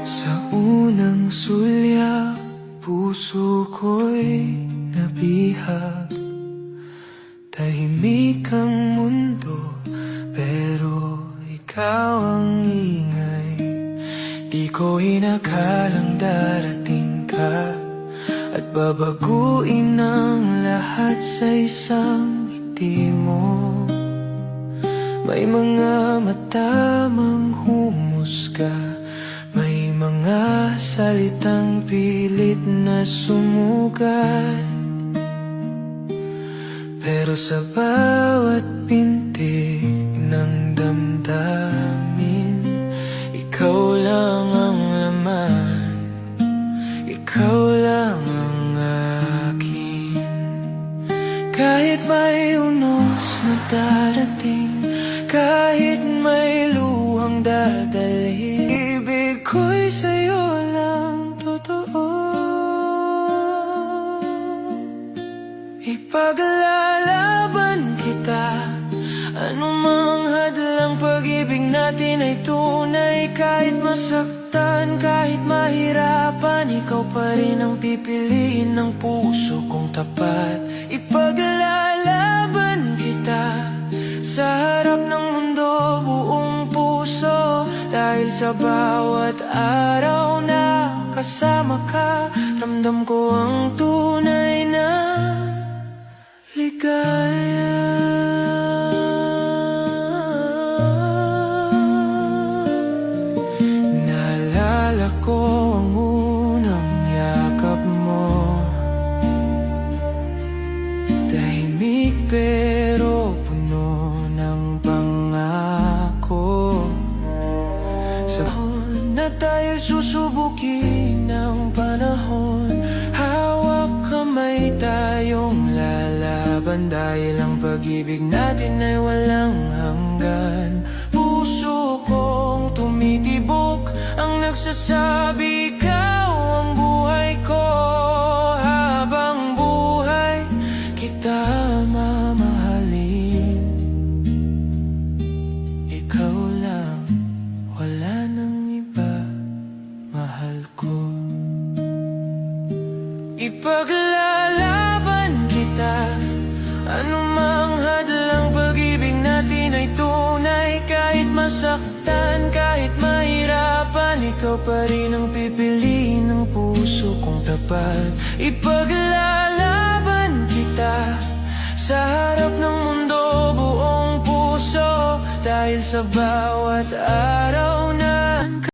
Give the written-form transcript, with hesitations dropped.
Sa unang sulyap, puso ko'y nabihag. Tahimik ang mundo, pero ikaw ang ingay. Di ko inakalang darating ka at babaguin ang lahat sa isang ngiti mo. May mga mata manghumusga, may mga salitang pilit na sumugat. Pero sa bawat pintig ng damdamin, ikaw lang ang laman, ikaw lang ang akin. Kahit may unos na darating, kahit may luhang dadalhin, ibig ko'y sa'yo lang totoo. Ipaglalaban kita, anumang hadlang, pag-ibig natin ay tunay. Kahit masaktan, kahit mahirapan, ikaw pa rin ang pipiliin ng puso kong tapat. Ipaglalaban kita sa harap ng mundo, buong puso. Dahil sa bawat araw na kasama ka, ramdam ko ang tunay na ligaya. Naalala ko ang unang yakap mo, tahimik pero puno ng pangako. Sa na tayo susubukin ng panahon, hawak kamay tayong lalaban. Dahil ang pag-ibig natin ay walang hanggan. Puso kong tumitibok, ang nagsasabi ikaw ang buhay ko. Habang buhay kita mamahalin, ikaw lang, wala nang iba, mahal ko. Ipaglalaban kita, anumang hadlang, pag-ibig natin ay tunay. Kahit masaktan, kahit mahirapan, ikaw pa rin ang pipiliin ng puso kong tapat. Ipaglalaban kita sa harap ng mundo, buong puso. Dahil sa bawat araw na